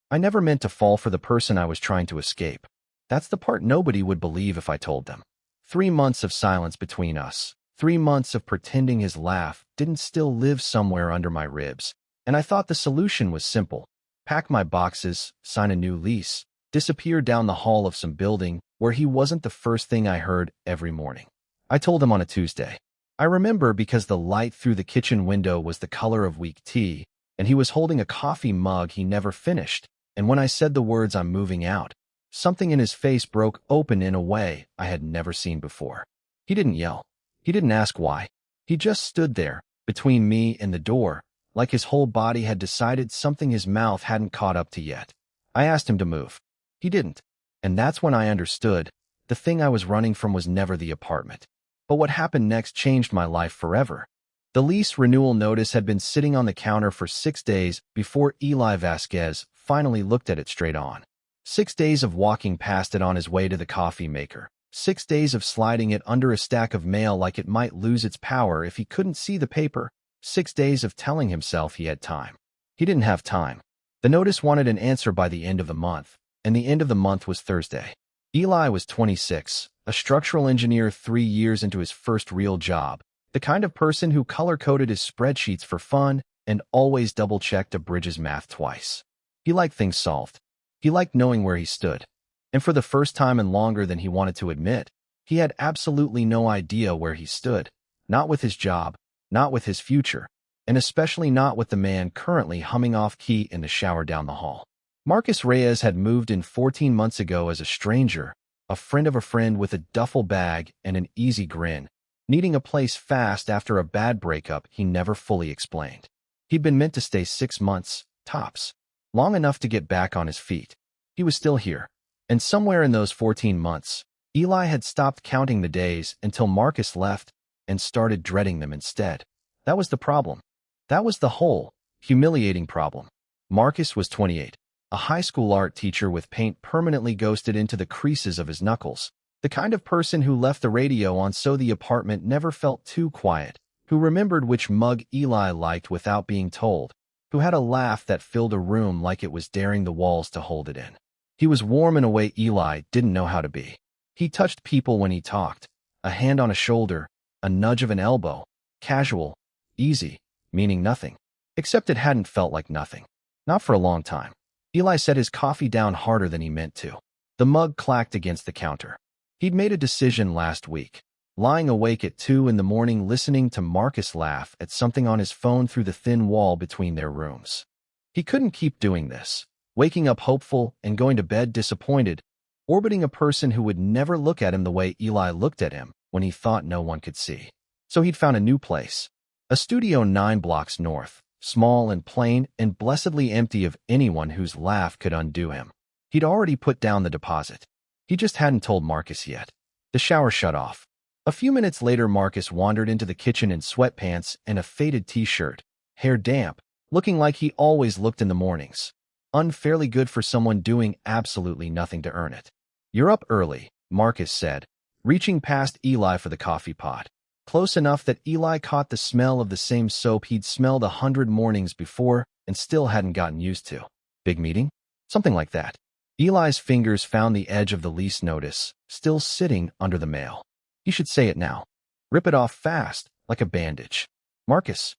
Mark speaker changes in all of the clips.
Speaker 1: I never meant to fall for the person I was trying to escape. That's the part nobody would believe if I told them. 3 months of silence between us. 3 months of pretending his laugh didn't still live somewhere under my ribs. And I thought the solution was simple. Pack my boxes, sign a new lease, disappear down the hall of some building where he wasn't the first thing I heard every morning. I told him on a Tuesday. I remember because the light through the kitchen window was the color of weak tea, and he was holding a coffee mug he never finished. And when I said the words "I'm moving out," something in his face broke open in a way I had never seen before. He didn't yell. He didn't ask why. He just stood there, between me and the door, like his whole body had decided something his mouth hadn't caught up to yet. I asked him to move. He didn't. And that's when I understood. The thing I was running from was never the apartment. But what happened next changed my life forever. The lease renewal notice had been sitting on the counter for 6 days before Eli Vasquez finally looked at it straight on. 6 days of walking past it on his way to the coffee maker. 6 days of sliding it under a stack of mail like it might lose its power if he couldn't see the paper. 6 days of telling himself he had time. He didn't have time. The notice wanted an answer by the end of the month, and the end of the month was Thursday. Eli was 26, a structural engineer 3 years into his first real job, the kind of person who color-coded his spreadsheets for fun and always double-checked a bridge's math twice. He liked things solved. He liked knowing where he stood. And for the first time and longer than he wanted to admit, he had absolutely no idea where he stood. Not with his job, not with his future, and especially not with the man currently humming off-key in the shower down the hall. Marcus Reyes had moved in 14 months ago as a stranger, a friend of a friend with a duffel bag and an easy grin, needing a place fast after a bad breakup he never fully explained. He'd been meant to stay 6 months, tops, long enough to get back on his feet. He was still here. And somewhere in those 14 months, Eli had stopped counting the days until Marcus left and started dreading them instead. That was the problem. That was the whole, humiliating problem. Marcus was 28, a high school art teacher with paint permanently ghosted into the creases of his knuckles, the kind of person who left the radio on so the apartment never felt too quiet, who remembered which mug Eli liked without being told, who had a laugh that filled a room like it was daring the walls to hold it in. He was warm in a way Eli didn't know how to be. He touched people when he talked, a hand on a shoulder, a nudge of an elbow, casual, easy, meaning nothing. Except it hadn't felt like nothing. Not for a long time. Eli set his coffee down harder than he meant to. The mug clacked against the counter. He'd made a decision last week, lying awake at 2 in the morning listening to Marcus laugh at something on his phone through the thin wall between their rooms. He couldn't keep doing this. Waking up hopeful and going to bed disappointed, orbiting a person who would never look at him the way Eli looked at him when he thought no one could see. So he'd found a new place, a studio 9 blocks north, small and plain and blessedly empty of anyone whose laugh could undo him. He'd already put down the deposit. He just hadn't told Marcus yet. The shower shut off. A few minutes later, Marcus wandered into the kitchen in sweatpants and a faded t-shirt, hair damp, looking like he always looked in the mornings. Unfairly good for someone doing absolutely nothing to earn it. "You're up early," Marcus said, reaching past Eli for the coffee pot. Close enough that Eli caught the smell of the same soap he'd smelled 100 mornings before and still hadn't gotten used to. "Big meeting?" Something like that. Eli's fingers found the edge of the lease notice, still sitting under the mail. He should say it now. Rip it off fast, like a bandage. "Marcus."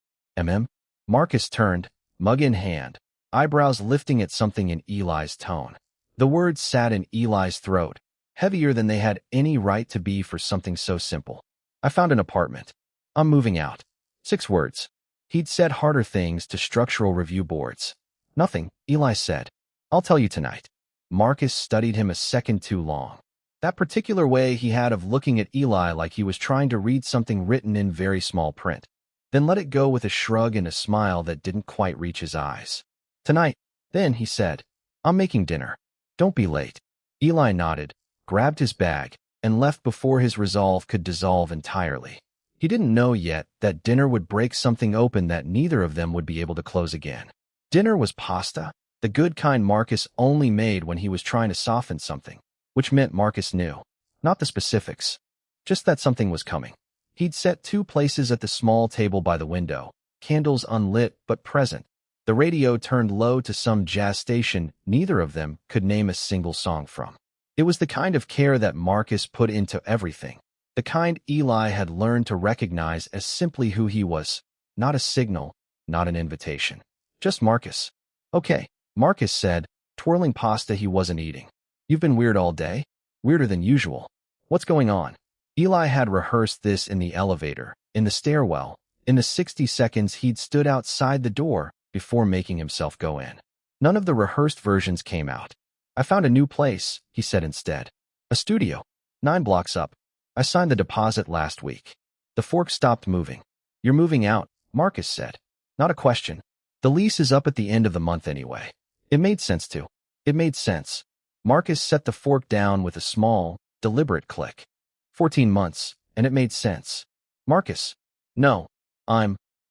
Speaker 1: Marcus turned, mug in hand, eyebrows lifting at something in Eli's tone. The words sat in Eli's throat, heavier than they had any right to be for something so simple. "I found an apartment. I'm moving out." 6 words. He'd said harder things to structural review boards. "Nothing," Eli said. "I'll tell you tonight." Marcus studied him a second too long. That particular way he had of looking at Eli like he was trying to read something written in very small print, then let it go with a shrug and a smile that didn't quite reach his eyes. "Tonight, then," he said. "I'm making dinner. Don't be late." Eli nodded, grabbed his bag, and left before his resolve could dissolve entirely. He didn't know yet that dinner would break something open that neither of them would be able to close again. Dinner was pasta, the good kind Marcus only made when he was trying to soften something, which meant Marcus knew. Not the specifics, just that something was coming. He'd set 2 places at the small table by the window, candles unlit but present, The radio turned low to some jazz station neither of them could name a single song from. It was the kind of care that Marcus put into everything, the kind Eli had learned to recognize as simply who he was, not a signal, not an invitation. Just Marcus. Okay, Marcus said, twirling pasta he wasn't eating. You've been weird all day? Weirder than usual. What's going on? Eli had rehearsed this in the elevator, in the stairwell, in the 60 seconds he'd stood outside the door before making himself go in. None of the rehearsed versions came out. I found a new place, he said instead. A studio. 9 blocks up. I signed the deposit last week. The fork stopped moving. You're moving out, Marcus said. Not a question. The lease is up at the end of the month anyway. It made sense to. It made sense. Marcus set the fork down with a small, deliberate click. 14 months, and it made sense. Marcus. No.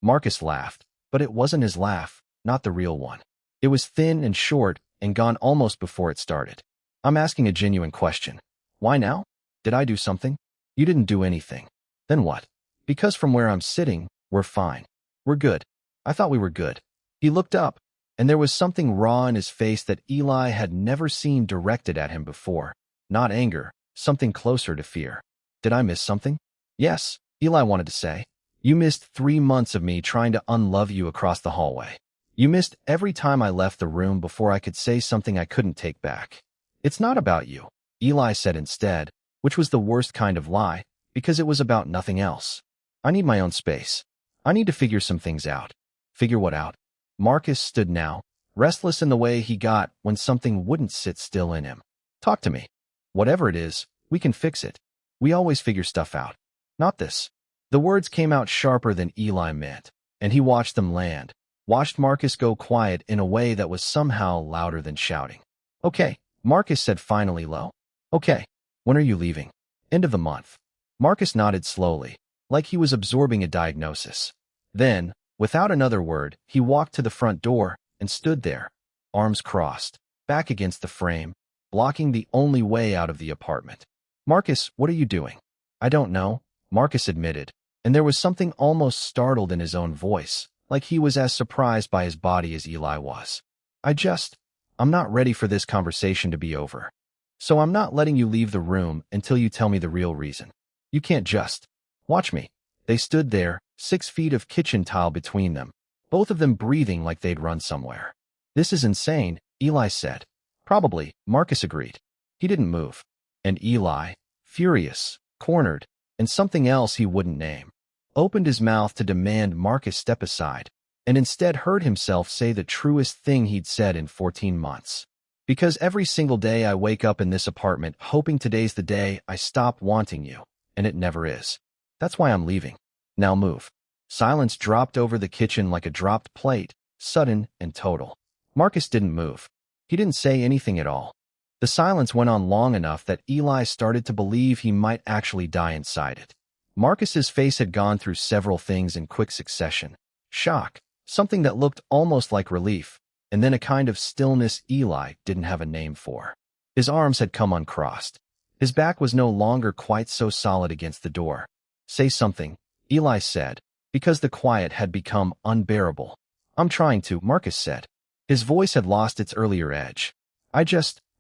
Speaker 1: Marcus laughed, but it wasn't his laugh, not the real one. It was thin and short and gone almost before it started. I'm asking a genuine question. Why now? Did I do something? You didn't do anything. Then what? Because from where I'm sitting, we're fine. We're good. I thought we were good. He looked up, and there was something raw in his face that Eli had never seen directed at him before. Not anger, something closer to fear. Did I miss something? Yes, Eli wanted to say. You missed 3 months of me trying to unlove you across the hallway. You missed every time I left the room before I could say something I couldn't take back. It's not about you, Eli said instead, which was the worst kind of lie, because it was about nothing else. I need my own space. I need to figure some things out. Figure what out? Marcus stood now, restless in the way he got when something wouldn't sit still in him. Talk to me. Whatever it is, we can fix it. We always figure stuff out. Not this. The words came out sharper than Eli meant, and he watched them land, watched Marcus go quiet in a way that was somehow louder than shouting. Okay, Marcus said finally low. Okay, when are you leaving? End of the month. Marcus nodded slowly, like he was absorbing a diagnosis. Then, without another word, he walked to the front door and stood there, arms crossed, back against the frame, blocking the only way out of the apartment. Marcus, what are you doing? I don't know, Marcus admitted, and there was something almost startled in his own voice, like he was as surprised by his body as Eli was. I'm not ready for this conversation to be over. So I'm not letting you leave the room until you tell me the real reason. You can't just. Watch me. They stood there, 6 feet of kitchen tile between them, both of them breathing like they'd run somewhere. This is insane, Eli said. Probably, Marcus agreed. He didn't move. And Eli, furious, cornered, and something else he wouldn't name, opened his mouth to demand Marcus step aside, and instead heard himself say the truest thing he'd said in 14 months. Because every single day I wake up in this apartment hoping today's the day I stop wanting you, and it never is. That's why I'm leaving. Now move. Silence dropped over the kitchen like a dropped plate, sudden and total. Marcus didn't move. He didn't say anything at all. The silence went on long enough that Eli started to believe he might actually die inside it. Marcus's face had gone through several things in quick succession. Shock, something that looked almost like relief, and then a kind of stillness Eli didn't have a name for. His arms had come uncrossed. His back was no longer quite so solid against the door. Say something, Eli said, because the quiet had become unbearable. I'm trying to, Marcus said. His voice had lost its earlier edge.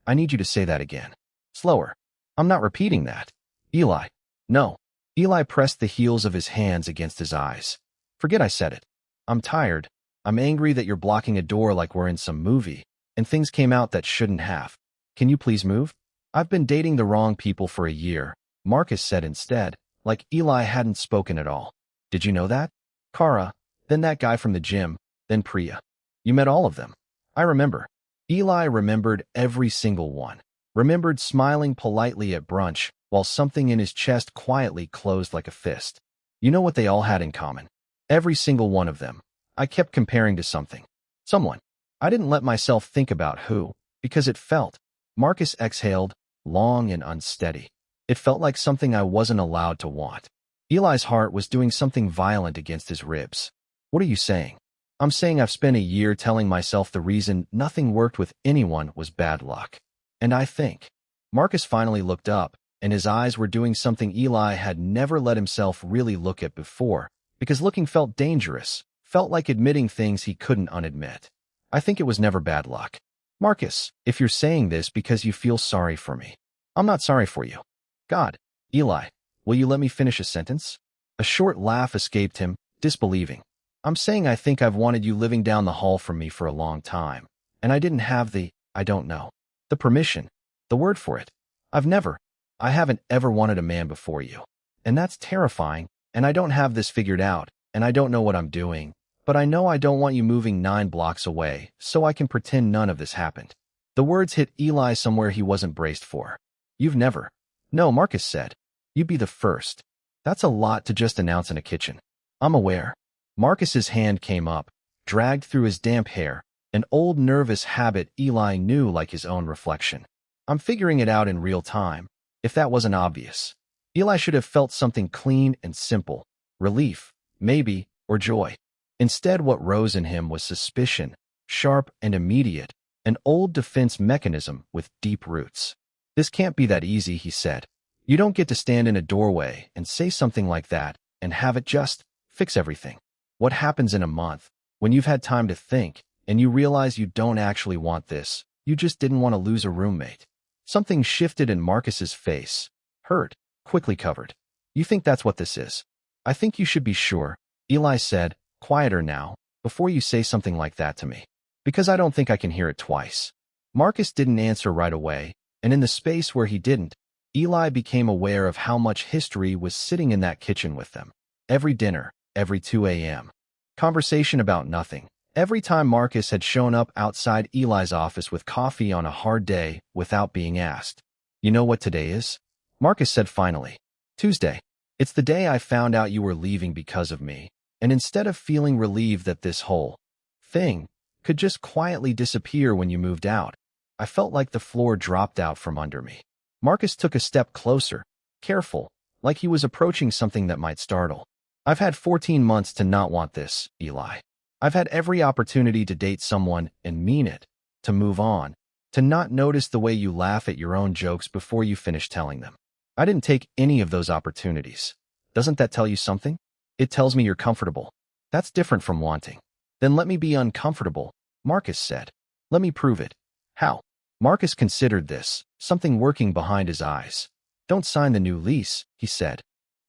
Speaker 1: I need you to say that again. Slower. I'm not repeating that. Eli. No. Eli pressed the heels of his hands against his eyes. Forget I said it. I'm tired. I'm angry that you're blocking a door like we're in some movie, and things came out that shouldn't have. Can you please move? I've been dating the wrong people for a year, Marcus said instead, like Eli hadn't spoken at all. Did you know that? Kara, then that guy from the gym, then Priya. You met all of them. I remember. Eli remembered every single one, remembered smiling politely at brunch while something in his chest quietly closed like a fist. You know what they all had in common? Every single one of them. I kept comparing to something. Someone. I didn't let myself think about who, because it felt. Marcus exhaled, long and unsteady. It felt like something I wasn't allowed to want. Eli's heart was doing something violent against his ribs. What are you saying? I'm saying I've spent a year telling myself the reason nothing worked with anyone was bad luck. And I think. Marcus finally looked up, and his eyes were doing something Eli had never let himself really look at before, because looking felt dangerous, felt like admitting things he couldn't unadmit. I think it was never bad luck. Marcus, if you're saying this because you feel sorry for me, I'm not sorry for you. God, Eli, will you let me finish a sentence? A short laugh escaped him, disbelieving. I'm saying I think I've wanted you living down the hall from me for a long time, and I didn't have I don't know, the permission, the word for it. I haven't ever wanted a man before you. And that's terrifying, and I don't have this figured out, and I don't know what I'm doing, but I know I don't want you moving 9 blocks away, so I can pretend none of this happened. The words hit Eli somewhere he wasn't braced for. You've never. No, Marcus said. You'd be the first. That's a lot to just announce in a kitchen. I'm aware. Marcus's hand came up, dragged through his damp hair, an old nervous habit Eli knew like his own reflection. I'm figuring it out in real time, if that wasn't obvious. Eli should have felt something clean and simple, relief, maybe, or joy. Instead, what rose in him was suspicion, sharp and immediate, an old defense mechanism with deep roots. This can't be that easy, he said. You don't get to stand in a doorway and say something like that and have it just fix everything. What happens in a month, when you've had time to think and you realize you don't actually want this, you just didn't want to lose a roommate? Something shifted in Marcus's face. Hurt, quickly covered. You think that's what this is? I think you should be sure, Eli said, quieter now, before you say something like that to me. Because I don't think I can hear it twice. Marcus didn't answer right away, and in the space where he didn't, Eli became aware of how much history was sitting in that kitchen with them. Every dinner, every 2 a.m. Conversation about nothing. Every time Marcus had shown up outside Eli's office with coffee on a hard day without being asked. You know what today is? Marcus said finally. Tuesday. It's the day I found out you were leaving because of me, and instead of feeling relieved that this whole thing could just quietly disappear when you moved out, I felt like the floor dropped out from under me. Marcus took a step closer, careful, like he was approaching something that might startle. I've had 14 months to not want this, Eli. I've had every opportunity to date someone and mean it, to move on, to not notice the way you laugh at your own jokes before you finish telling them. I didn't take any of those opportunities. Doesn't that tell you something? It tells me you're comfortable. That's different from wanting. Then let me be uncomfortable, Marcus said. Let me prove it. How? Marcus considered this, something working behind his eyes. Don't sign the new lease, he said.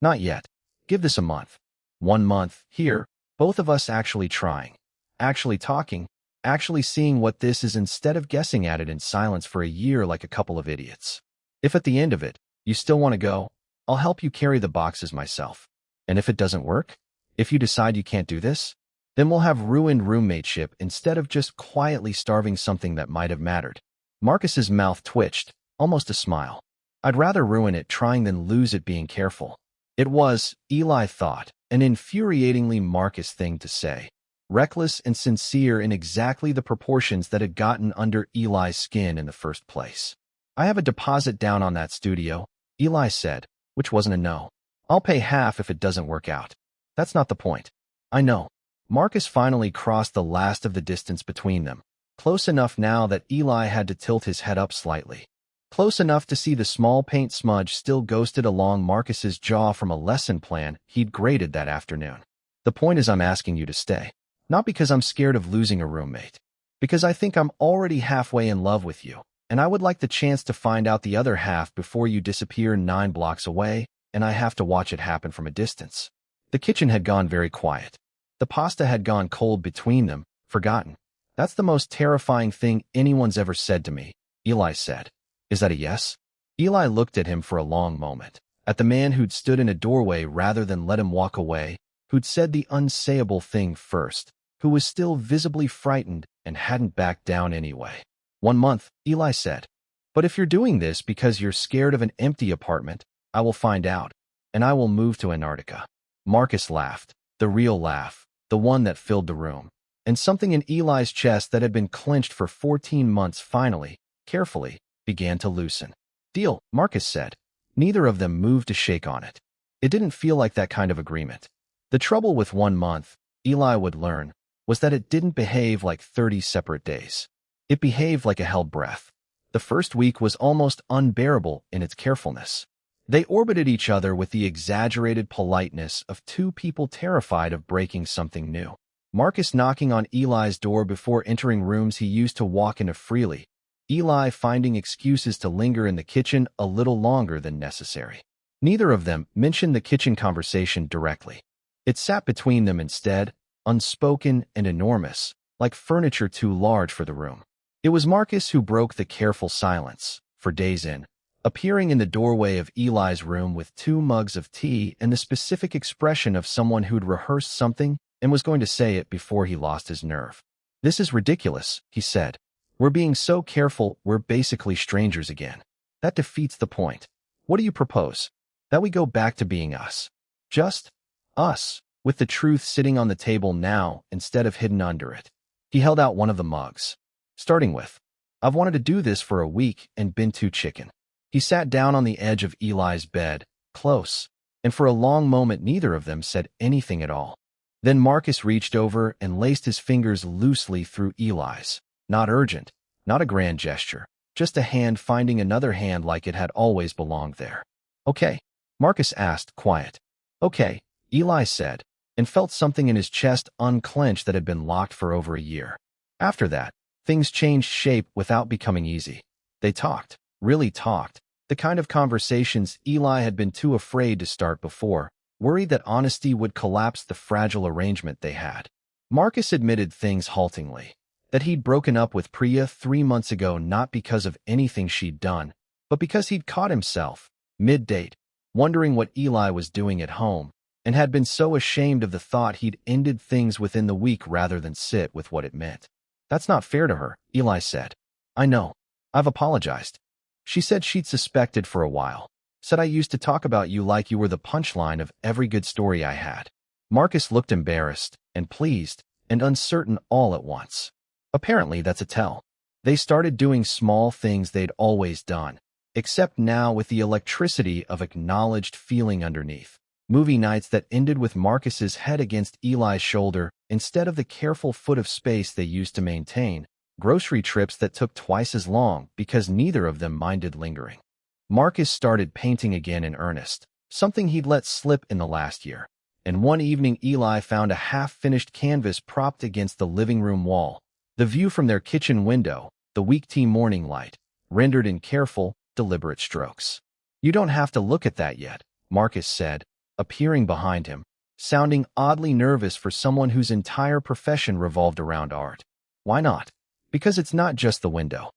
Speaker 1: Not yet. Give this a month. 1 month, here, both of us actually trying, actually talking, actually seeing what this is instead of guessing at it in silence for a year like a couple of idiots. If at the end of it, you still want to go, I'll help you carry the boxes myself. And if it doesn't work, if you decide you can't do this, then we'll have ruined roommateship instead of just quietly starving something that might have mattered. Marcus's mouth twitched, almost a smile. I'd rather ruin it trying than lose it being careful. It was, Eli thought, an infuriatingly Marcus thing to say. Reckless and sincere in exactly the proportions that had gotten under Eli's skin in the first place. I have a deposit down on that studio, Eli said, which wasn't a no. I'll pay half if it doesn't work out. That's not the point. I know. Marcus finally crossed the last of the distance between them, close enough now that Eli had to tilt his head up slightly. Close enough to see the small paint smudge still ghosted along Marcus's jaw from a lesson plan he'd graded that afternoon. The point is I'm asking you to stay. Not because I'm scared of losing a roommate. Because I think I'm already halfway in love with you, and I would like the chance to find out the other half before you disappear 9 blocks away, and I have to watch it happen from a distance. The kitchen had gone very quiet. The pasta had gone cold between them, forgotten. That's the most terrifying thing anyone's ever said to me, Eli said. Is that a yes? Eli looked at him for a long moment, at the man who'd stood in a doorway rather than let him walk away, who'd said the unsayable thing first, who was still visibly frightened and hadn't backed down anyway. 1 month, Eli said. But if you're doing this because you're scared of an empty apartment, I will find out, and I will move to Antarctica. Marcus laughed, the real laugh, the one that filled the room, and something in Eli's chest that had been clenched for 14 months finally, carefully, began to loosen. Deal, Marcus said. Neither of them moved to shake on it. It didn't feel like that kind of agreement. The trouble with 1 month, Eli would learn, was that it didn't behave like 30 separate days. It behaved like a held breath. The first week was almost unbearable in its carefulness. They orbited each other with the exaggerated politeness of 2 people terrified of breaking something new. Marcus knocking on Eli's door before entering rooms he used to walk into freely. Eli finding excuses to linger in the kitchen a little longer than necessary. Neither of them mentioned the kitchen conversation directly. It sat between them instead, unspoken and enormous, like furniture too large for the room. It was Marcus who broke the careful silence, for days in, appearing in the doorway of Eli's room with 2 mugs of tea and the specific expression of someone who'd rehearsed something and was going to say it before he lost his nerve. "This is ridiculous," he said. "We're being so careful, we're basically strangers again. That defeats the point. What do you propose? That we go back to being us. Just us, with the truth sitting on the table now instead of hidden under it." He held out one of the mugs. Starting with, "I've wanted to do this for a week and been too chicken." He sat down on the edge of Eli's bed, close, and for a long moment neither of them said anything at all. Then Marcus reached over and laced his fingers loosely through Eli's. Not urgent, not a grand gesture, just a hand finding another hand like it had always belonged there. "Okay," Marcus asked, quiet. "Okay," Eli said, and felt something in his chest unclench that had been locked for over a year. After that, things changed shape without becoming easy. They talked, really talked, the kind of conversations Eli had been too afraid to start before, worried that honesty would collapse the fragile arrangement they had. Marcus admitted things haltingly, that he'd broken up with Priya 3 months ago not because of anything she'd done, but because he'd caught himself, mid-date, wondering what Eli was doing at home, and had been so ashamed of the thought he'd ended things within the week rather than sit with what it meant. "That's not fair to her," Eli said. "I know. I've apologized. She said she'd suspected for a while. Said I used to talk about you like you were the punchline of every good story I had." Marcus looked embarrassed and pleased and uncertain all at once. Apparently that's a tell. They started doing small things they'd always done, except now with the electricity of acknowledged feeling underneath. Movie nights that ended with Marcus's head against Eli's shoulder instead of the careful foot of space they used to maintain. Grocery trips that took twice as long because neither of them minded lingering. Marcus started painting again in earnest, something he'd let slip in the last year. And one evening Eli found a half-finished canvas propped against the living room wall. The view from their kitchen window, the weak tea morning light, rendered in careful, deliberate strokes. "You don't have to look at that yet," Marcus said, appearing behind him, sounding oddly nervous for someone whose entire profession revolved around art. "Why not?" "Because it's not just the window.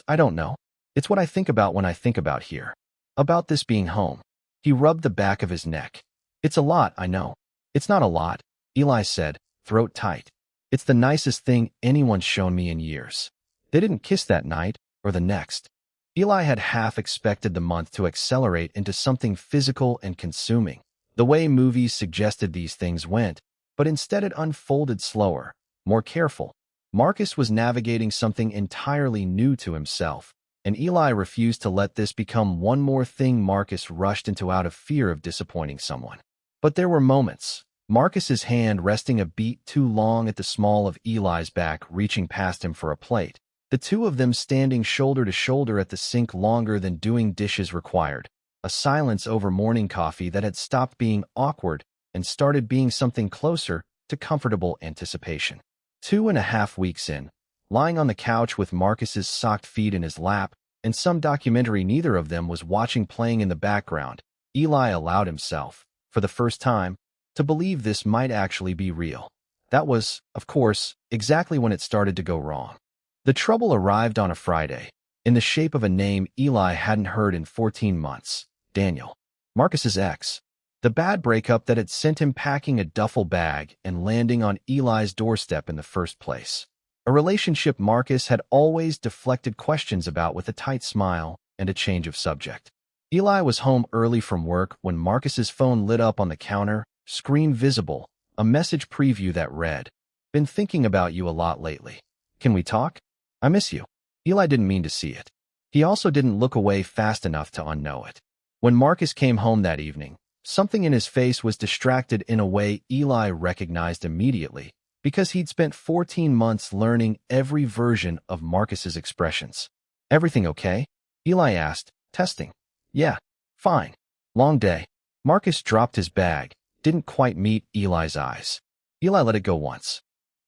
Speaker 1: I don't know. It's what I think about when I think about here. About this being home." He rubbed the back of his neck. "It's a lot, I know." "It's not a lot," Eli said, throat tight. "It's the nicest thing anyone's shown me in years." They didn't kiss that night, or the next. Eli had half expected the month to accelerate into something physical and consuming, the way movies suggested these things went, but instead it unfolded slower, more careful. Marcus was navigating something entirely new to himself, and Eli refused to let this become one more thing Marcus rushed into out of fear of disappointing someone. But there were moments, Marcus's hand resting a beat too long at the small of Eli's back, reaching past him for a plate, the two of them standing shoulder to shoulder at the sink longer than doing dishes required, a silence over morning coffee that had stopped being awkward and started being something closer to comfortable anticipation. 2.5 weeks in, lying on the couch with Marcus's socked feet in his lap and some documentary neither of them was watching playing in the background, Eli allowed himself, for the first time, to believe this might actually be real. That was, of course, exactly when it started to go wrong. The trouble arrived on a Friday, in the shape of a name Eli hadn't heard in 14 months, Daniel, Marcus's ex. The bad breakup that had sent him packing a duffel bag and landing on Eli's doorstep in the first place. A relationship Marcus had always deflected questions about with a tight smile and a change of subject. Eli was home early from work when Marcus's phone lit up on the counter, screen visible, a message preview that read, "Been thinking about you a lot lately. Can we talk? I miss you." Eli didn't mean to see it. He also didn't look away fast enough to unknow it. When Marcus came home that evening, something in his face was distracted in a way Eli recognized immediately, because he'd spent 14 months learning every version of Marcus's expressions. "Everything okay?" Eli asked, testing. "Yeah, fine. Long day." Marcus dropped his bag, didn't quite meet Eli's eyes. Eli let it go once.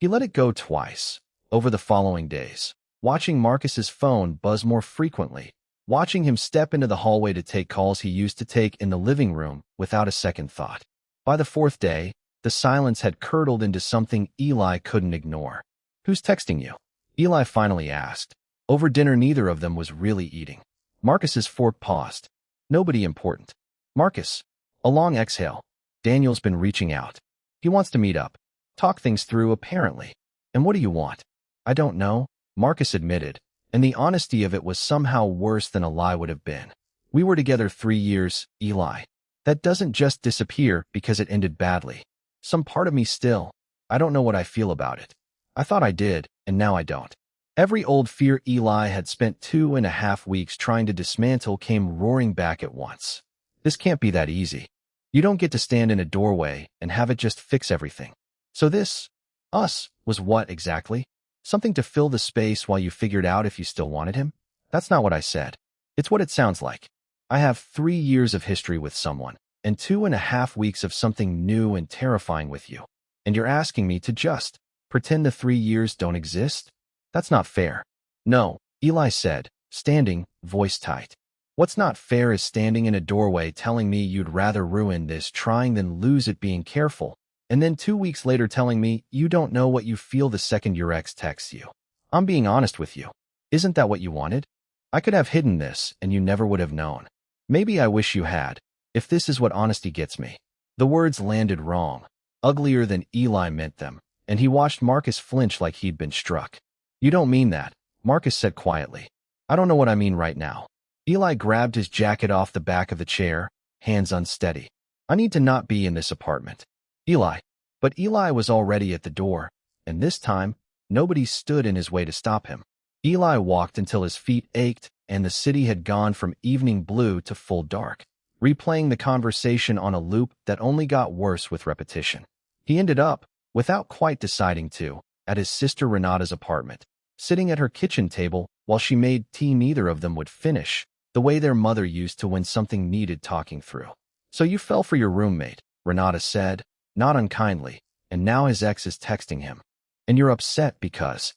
Speaker 1: He let it go twice, over the following days, watching Marcus's phone buzz more frequently, watching him step into the hallway to take calls he used to take in the living room without a second thought. By the fourth day, the silence had curdled into something Eli couldn't ignore. "Who's texting you?" Eli finally asked. Over dinner, neither of them was really eating. Marcus's fork paused. "Nobody important." "Marcus." A long exhale. "Daniel's been reaching out. He wants to meet up. Talk things through, apparently." "And what do you want?" "I don't know," Marcus admitted, and the honesty of it was somehow worse than a lie would have been. "We were together 3 years, Eli. That doesn't just disappear because it ended badly. Some part of me still, I don't know what I feel about it. I thought I did, and now I don't." Every old fear Eli had spent 2.5 weeks trying to dismantle came roaring back at once. This can't be that easy. You don't get to stand in a doorway and have it just fix everything. So this, us, was what exactly? Something to fill the space while you figured out if you still wanted him? That's not what I said. It's what it sounds like. I have 3 years of history with someone, and 2.5 weeks of something new and terrifying with you. And you're asking me to just pretend the 3 years don't exist? That's not fair. "No," Eli said, standing, voice tight. "What's not fair is standing in a doorway telling me you'd rather ruin this trying than lose it being careful, and then 2 weeks later telling me you don't know what you feel the second your ex texts you. I'm being honest with you. Isn't that what you wanted? I could have hidden this, and you never would have known. Maybe I wish you had, if this is what honesty gets me." The words landed wrong, uglier than Eli meant them, and he watched Marcus flinch like he'd been struck. "You don't mean that," Marcus said quietly. "I don't know what I mean right now." Eli grabbed his jacket off the back of the chair, hands unsteady. "I need to not be in this apartment." "Eli." But Eli was already at the door, and this time, nobody stood in his way to stop him. Eli walked until his feet ached and the city had gone from evening blue to full dark, replaying the conversation on a loop that only got worse with repetition. He ended up, without quite deciding to, at his sister Renata's apartment, sitting at her kitchen table while she made tea neither of them would finish, the way their mother used to when something needed talking through. "So you fell for your roommate," Renata said, not unkindly, "and now his ex is texting him. And you're upset because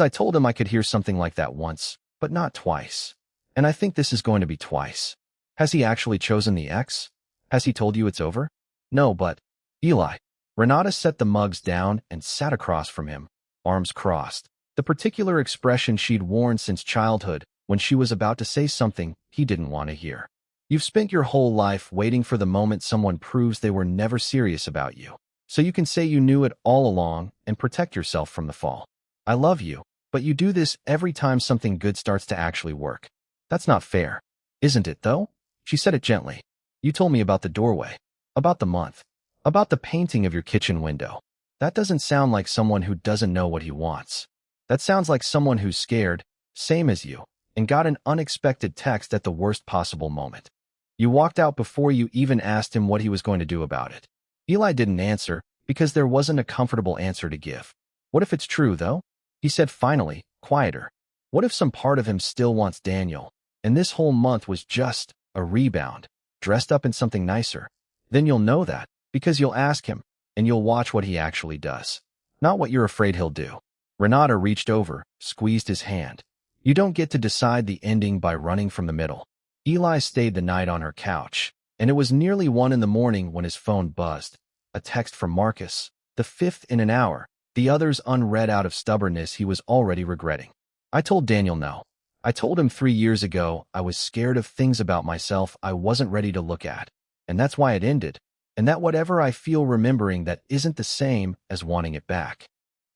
Speaker 1: I told him I could hear something like that once, but not twice. And I think this is going to be twice. Has he actually chosen the ex? Has he told you it's over?" "No, but..." "Eli." Renata set the mugs down and sat across from him, arms crossed, the particular expression she'd worn since childhood when she was about to say something he didn't want to hear. "You've spent your whole life waiting for the moment someone proves they were never serious about you, so you can say you knew it all along and protect yourself from the fall. I love you, but you do this every time something good starts to actually work. That's not fair. Isn't it, though?" She said it gently. "You told me about the doorway, about the month, about the painting of your kitchen window. That doesn't sound like someone who doesn't know what he wants. That sounds like someone who's scared, same as you, and got an unexpected text at the worst possible moment. You walked out before you even asked him what he was going to do about it." Eli didn't answer because there wasn't a comfortable answer to give. "What if it's true, though?" he said finally, quieter. "What if some part of him still wants Daniel, and this whole month was just a rebound, dressed up in something nicer? Then you'll know that, because you'll ask him, and you'll watch what he actually does, not what you're afraid he'll do." Renata reached over, squeezed his hand. "You don't get to decide the ending by running from the middle." Eli stayed the night on her couch, and it was nearly 1 in the morning when his phone buzzed. A text from Marcus, the 5th in an hour, the others unread out of stubbornness he was already regretting. "I told Daniel no. I told him 3 years ago I was scared of things about myself I wasn't ready to look at, and that's why it ended, and that whatever I feel remembering that isn't the same as wanting it back.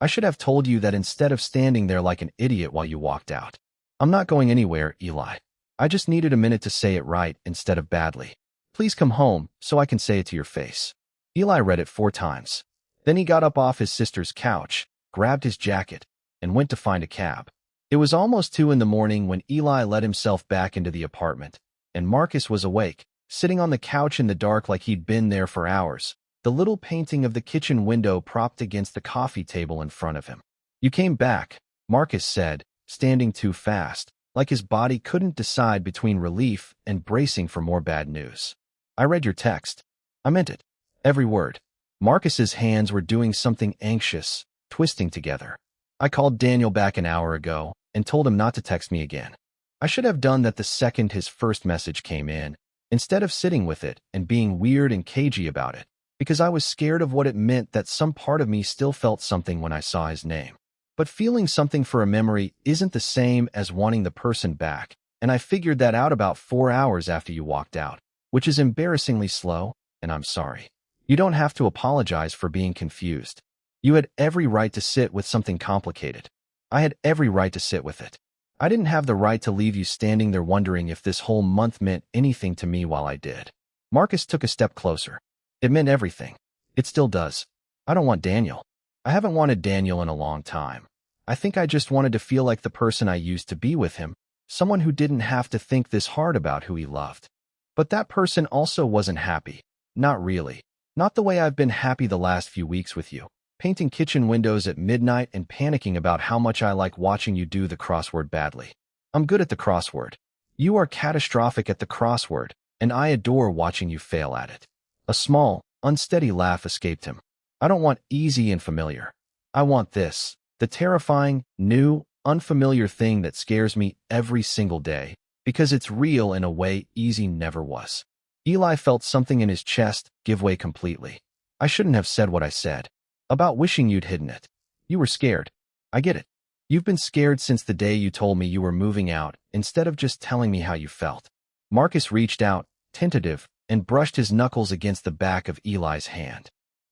Speaker 1: I should have told you that instead of standing there like an idiot while you walked out. I'm not going anywhere, Eli. I just needed a minute to say it right instead of badly. Please come home so I can say it to your face." Eli read it 4 times. Then he got up off his sister's couch, grabbed his jacket, and went to find a cab. It was almost 2 in the morning when Eli let himself back into the apartment, and Marcus was awake, sitting on the couch in the dark like he'd been there for hours, the little painting of the kitchen window propped against the coffee table in front of him. "You came back," Marcus said, standing too fast, like his body couldn't decide between relief and bracing for more bad news. "I read your text. I meant it. Every word." Marcus's hands were doing something anxious, twisting together. I called Daniel back an hour ago and told him not to text me again. I should have done that the second his first message came in, instead of sitting with it and being weird and cagey about it, because I was scared of what it meant that some part of me still felt something when I saw his name. But feeling something for a memory isn't the same as wanting the person back, and I figured that out about 4 hours after you walked out, which is embarrassingly slow, and I'm sorry. You don't have to apologize for being confused. You had every right to sit with something complicated. I had every right to sit with it. I didn't have the right to leave you standing there wondering if this whole month meant anything to me while I did. Marcus took a step closer. It meant everything. It still does. I don't want Daniel. I haven't wanted Daniel in a long time. I think I just wanted to feel like the person I used to be with him, someone who didn't have to think this hard about who he loved. But that person also wasn't happy. Not really. Not the way I've been happy the last few weeks with you. Painting kitchen windows at midnight and panicking about how much I like watching you do the crossword badly. I'm good at the crossword. You are catastrophic at the crossword, and I adore watching you fail at it. A small, unsteady laugh escaped him. I don't want easy and familiar. I want this, the terrifying, new, unfamiliar thing that scares me every single day, because it's real in a way easy never was. Eli felt something in his chest give way completely. I shouldn't have said what I said. About wishing you'd hidden it. You were scared. I get it. You've been scared since the day you told me you were moving out, instead of just telling me how you felt. Marcus reached out, tentative, and brushed his knuckles against the back of Eli's hand.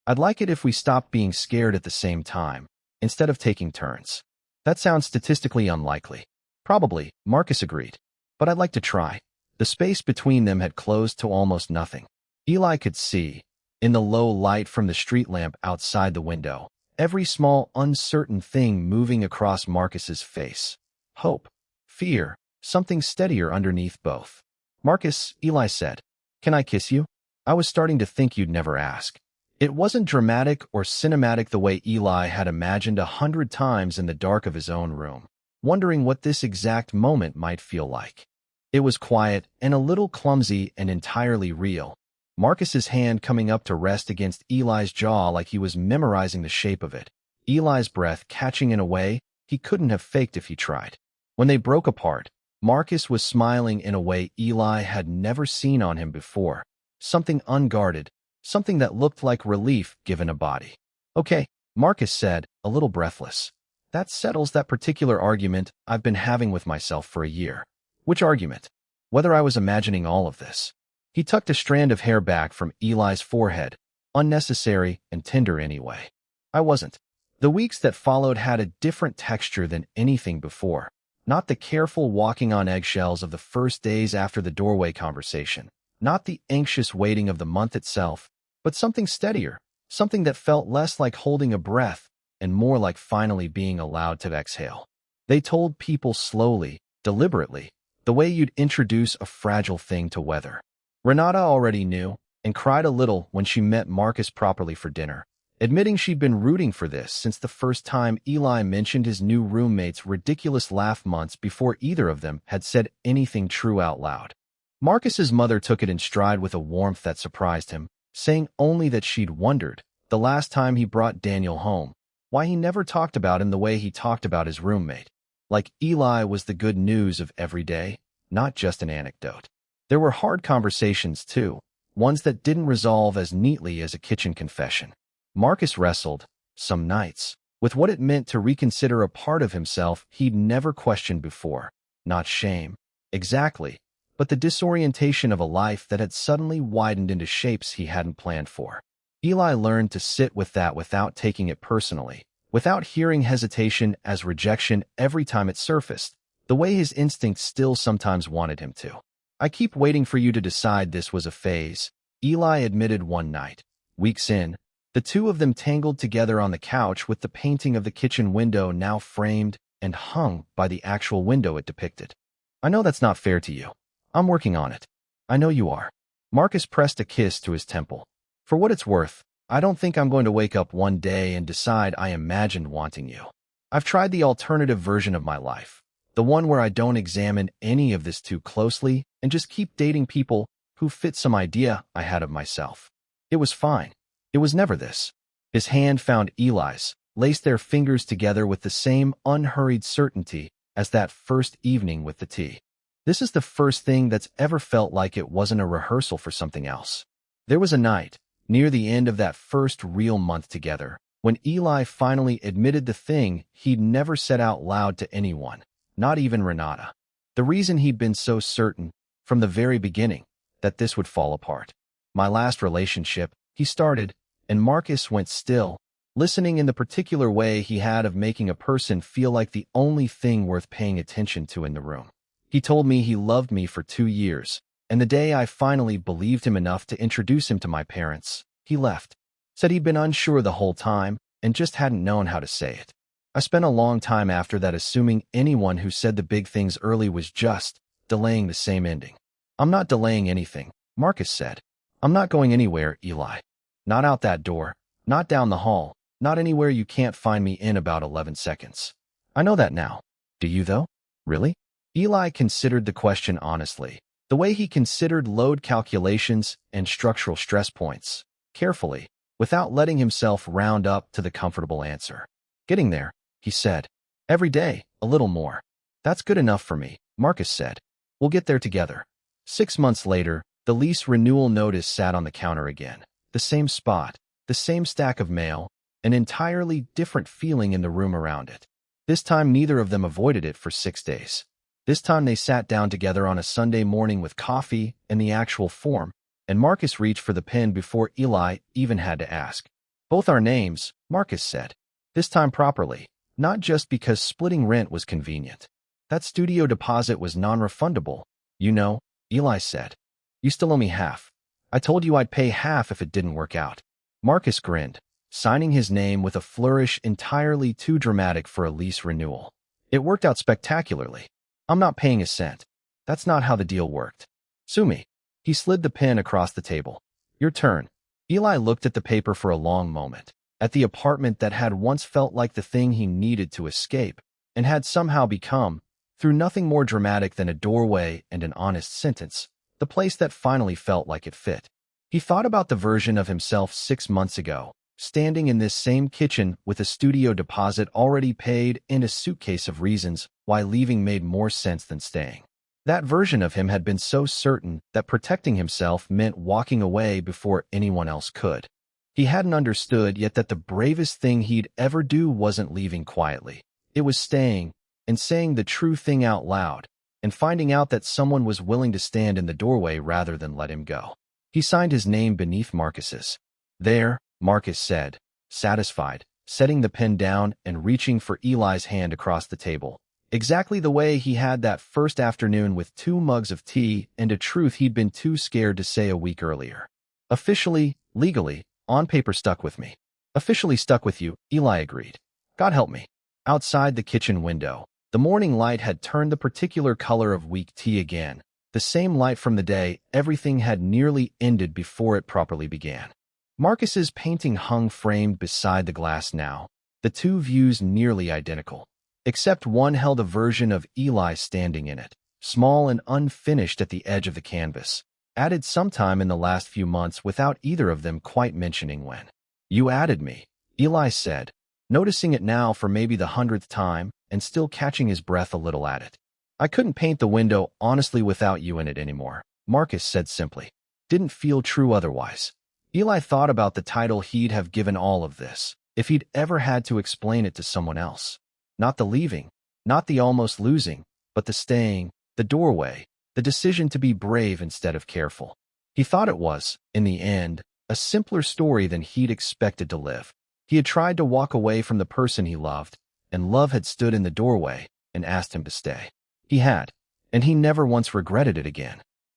Speaker 1: I'd like it if we stopped being scared at the same time, instead of taking turns. That sounds statistically unlikely. Probably, Marcus agreed. But I'd like to try. The space between them had closed to almost nothing. Eli could see, in the low light from the street lamp outside the window, every small, uncertain thing moving across Marcus's face. Hope, fear, something steadier underneath both. Marcus, Eli said, "Can I kiss you?" I was starting to think you'd never ask. It wasn't dramatic or cinematic the way Eli had imagined 100 times in the dark of his own room, wondering what this exact moment might feel like. It was quiet and a little clumsy and entirely real. Marcus's hand coming up to rest against Eli's jaw like he was memorizing the shape of it. Eli's breath catching in a way he couldn't have faked if he tried. When they broke apart, Marcus was smiling in a way Eli had never seen on him before. Something unguarded, something that looked like relief given a body. "Okay," Marcus said, a little breathless. "That settles that particular argument I've been having with myself for a year." "Which argument?" "Whether I was imagining all of this." He tucked a strand of hair back from Eli's forehead, unnecessary and tender anyway. "I wasn't." The weeks that followed had a different texture than anything before. Not the careful walking on eggshells of the first days after the doorway conversation. Not the anxious waiting of the month itself, but something steadier, something that felt less like holding a breath and more like finally being allowed to exhale. They told people slowly, deliberately, the way you'd introduce a fragile thing to weather. Renata already knew, and cried a little when she met Marcus properly for dinner, admitting she'd been rooting for this since the first time Eli mentioned his new roommate's ridiculous laugh months before either of them had said anything true out loud. Marcus's mother took it in stride with a warmth that surprised him, saying only that she'd wondered, the last time he brought Daniel home, why he never talked about him the way he talked about his roommate. Like Eli was the good news of every day, not just an anecdote. There were hard conversations, too, ones that didn't resolve as neatly as a kitchen confession. Marcus wrestled, some nights, with what it meant to reconsider a part of himself he'd never questioned before. Not shame, exactly, but the disorientation of a life that had suddenly widened into shapes he hadn't planned for. Eli learned to sit with that without taking it personally, without hearing hesitation as rejection every time it surfaced, the way his instincts still sometimes wanted him to. "I keep waiting for you to decide this was a phase," Eli admitted one night. Weeks in, the two of them tangled together on the couch with the painting of the kitchen window now framed and hung by the actual window it depicted. "I know that's not fair to you. I'm working on it." "I know you are." Marcus pressed a kiss to his temple. "For what it's worth, I don't think I'm going to wake up one day and decide I imagined wanting you. I've tried the alternative version of my life, the one where I don't examine any of this too closely and just keep dating people who fit some idea I had of myself. It was fine. It was never this." His hand found Eli's, laced their fingers together with the same unhurried certainty as that first evening with the tea. This is the first thing that's ever felt like it wasn't a rehearsal for something else. There was a night, near the end of that first real month together, when Eli finally admitted the thing he'd never said out loud to anyone, not even Renata. The reason he'd been so certain, from the very beginning, that this would fall apart. My last relationship, he started, and Marcus went still, listening in the particular way he had of making a person feel like the only thing worth paying attention to in the room. He told me he loved me for 2 years, and the day I finally believed him enough to introduce him to my parents, he left. Said he'd been unsure the whole time and just hadn't known how to say it. I spent a long time after that assuming anyone who said the big things early was just delaying the same ending. I'm not delaying anything, Marcus said. I'm not going anywhere, Eli. Not out that door, not down the hall, not anywhere you can't find me in about 11 seconds. I know that now. Do you, though? Really? Eli considered the question honestly, the way he considered load calculations and structural stress points, carefully, without letting himself round up to the comfortable answer. Getting there, he said. Every day, a little more. That's good enough for me, Marcus said. We'll get there together. 6 months later, the lease renewal notice sat on the counter again. The same spot, the same stack of mail, an entirely different feeling in the room around it. This time neither of them avoided it for 6 days. This time they sat down together on a Sunday morning with coffee and the actual form, and Marcus reached for the pen before Eli even had to ask. Both our names, Marcus said. This time properly, not just because splitting rent was convenient. That studio deposit was non-refundable, you know, Eli said. You still owe me half. I told you I'd pay half if it didn't work out. Marcus grinned, signing his name with a flourish entirely too dramatic for a lease renewal. It worked out spectacularly. I'm not paying a cent. That's not how the deal worked. Sue me. He slid the pen across the table. Your turn. Eli looked at the paper for a long moment, at the apartment that had once felt like the thing he needed to escape, and had somehow become, through nothing more dramatic than a doorway and an honest sentence, the place that finally felt like it fit. He thought about the version of himself 6 months ago, standing in this same kitchen with a studio deposit already paid and a suitcase of reasons why leaving made more sense than staying. That version of him had been so certain that protecting himself meant walking away before anyone else could. He hadn't understood yet that the bravest thing he'd ever do wasn't leaving quietly. It was staying and saying the true thing out loud and finding out that someone was willing to stand in the doorway rather than let him go. He signed his name beneath Marcus's. There, Marcus said, satisfied, setting the pen down and reaching for Eli's hand across the table. Exactly the way he had that first afternoon with 2 mugs of tea and a truth he'd been too scared to say a week earlier. Officially, legally, on paper stuck with me. Officially stuck with you, Eli agreed. God help me. Outside the kitchen window, the morning light had turned the particular color of weak tea again, the same light from the day everything had nearly ended before it properly began. Marcus's painting hung framed beside the glass now, the 2 views nearly identical. Except one held a version of Eli standing in it, small and unfinished at the edge of the canvas, added sometime in the last few months without either of them quite mentioning when. You added me, Eli said, noticing it now for maybe the 100th time and still catching his breath a little at it. I couldn't paint the window honestly without you in it anymore, Marcus said simply. Didn't feel true otherwise. Eli thought about the title he'd have given all of this, if he'd ever had to explain it to someone else. Not the leaving, not the almost losing, but the staying, the doorway, the decision to be brave instead of careful. He thought it was, in the end, a simpler story than he'd expected to live. He had tried to walk away from the person he loved, and love had stood in the doorway and asked him to stay. He had, and he never once regretted it again.